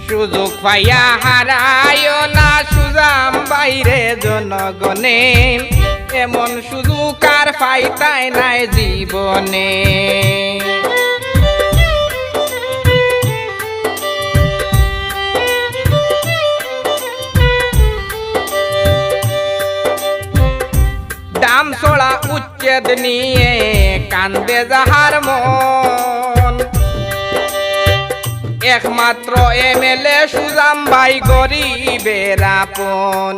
সুযোগ পাইয়া হারায় না সুজাম বাইরে জনগণে, এমন সুযোগ আর পাইতাই নাই জীবনে। দাম ছড়া উচ্ছেদ নিয়ে কান্দে যাহার মন, একমাত্র এমএলএ সুজাম ভাই গরিবের আপন।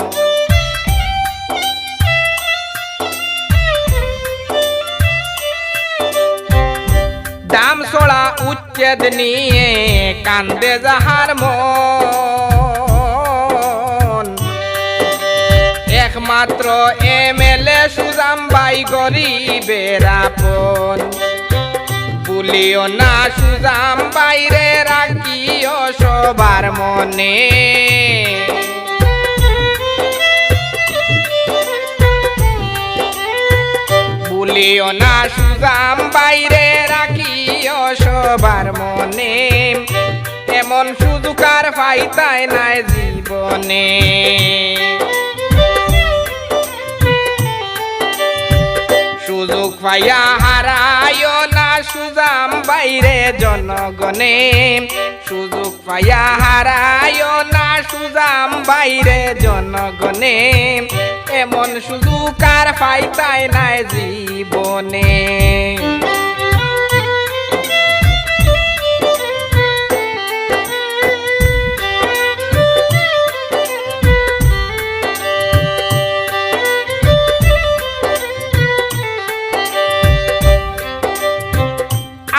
দাম ছড়া উচ্ছেদ নিয়ে কান্দে যাহার মন, একমাত্র এমএলএ সুজাম ভাই গরিবের আপন। ভুলিও না সুজাম বাইরে রাখিও সবার মনে, ভুলিও না সুজাম বাইরে রাখিও সবার মনে, এমন সুযোগ আর পাইতাই নাই জীবনে। সুযোগ পাইয়া হারায় না সুজাম বাইরে জনগণে, সুযোগ পাইয়া হারায় না সুজাম বাইরে জনগণে, এমন সুযোগ আর পাইতাই নাই জীবনে।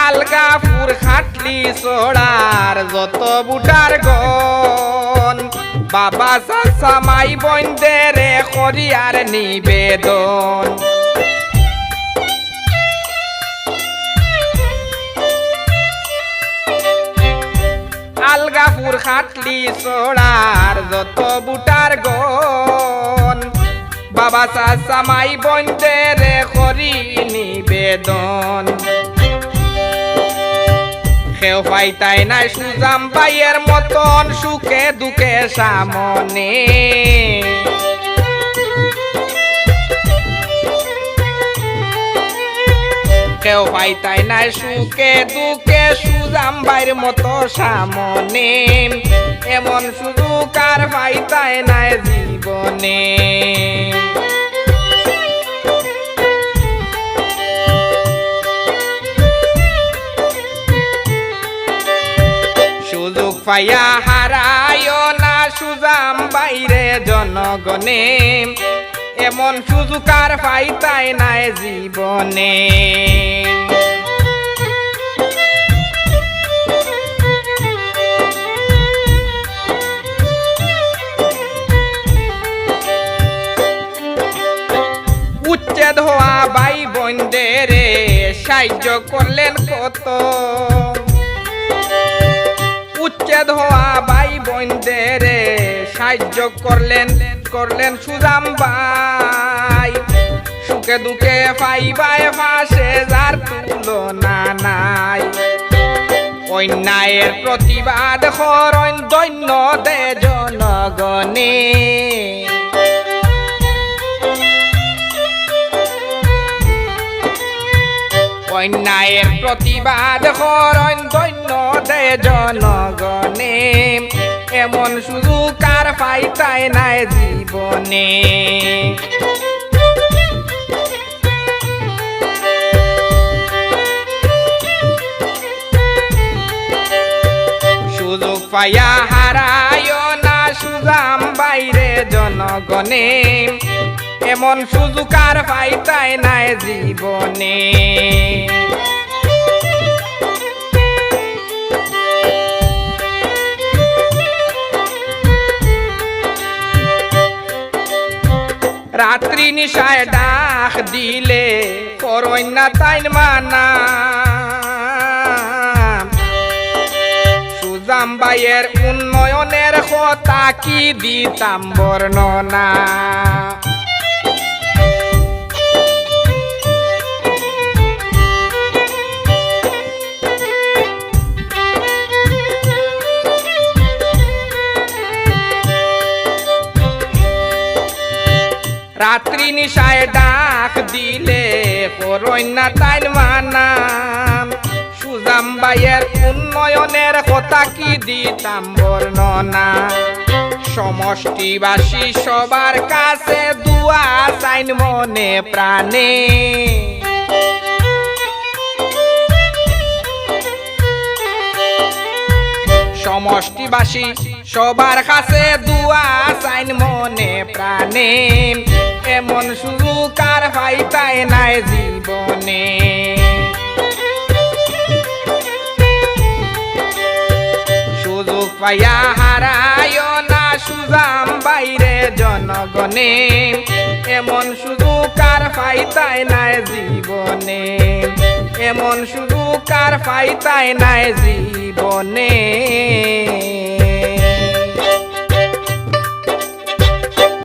আলগাপুর খাটলি চড়ার যত বুটার গন, বাবা চাচা মাই বন্ধের করিয়ার নিবেদন। আলগাপুর খাটলি চড়ার যত বুটার গন, বাবা চাচা মাই বন্ধের করি নিবেদন। কেউ পাইতাই নাই সুজাম ভাইয়ের মতন সুখে দুঃখে সামনে, কেউ পাইতাই নাই সুখে দুঃখে সুজাম ভাইয়ের মতো সামনে, এমন সুযোগ আর পাইতাই নাই জীবনে। সুযোগ পাইয়া হারায় না সুজাম বাইরে জনগণে, এমন সুযোগ আর পাইতাই নাই জীবনে। উচ্ছেদ হওয়া ভাই বোনদের সাহায্য করলেন কত, উচ্ছেদ হওয়া ভাই বোনদের সাহায্য করলেন সুজাম ভাই, সুখে দুঃখে পাইবাই পাশে যার তুলনা নাই। অন্যায়ের প্রতিবাদ করেন দৈন্য দে জনগণে, অন্যায়ের প্রতিবাদ করেন দৈন্য দে জনগণে, এমন সুযোগ আর পাইতাই নাই জীবনে। সুযোগ পাইয়া হারায় না সুজাম বাইরে জনগণে, এমন সুযোগ আর পাইতাই নাই জীবনে। রাত্রি নিশায় ডাক দিলে করই না তাই মানা, সুজাম ভাইয়ের উন্নয়নের কথা কি দিতাম বর্ণনা। রাত্রি নিশায় ডাক দিলে করইনা তাইন মানাম সুজাম ভাইয়ের উন্নয়নের কথা কি দিতাম বর্ণনা সমষ্টিবাসী সবার কাছে দুয়া চাইন মনে প্রাণে সমষ্টিবাসী সবার কাছে দুয়া চাইন মনে প্রাণে এমন সুযোগ আর পাইতাই নাই জীবনে সুযোগ পাইয়া হারায় না সুজাম বাইরে জনগণে এমন সুযোগ আর পাইতাই নাই জীবনে এমন সুযোগ আর পাইতাই নাই জীবনে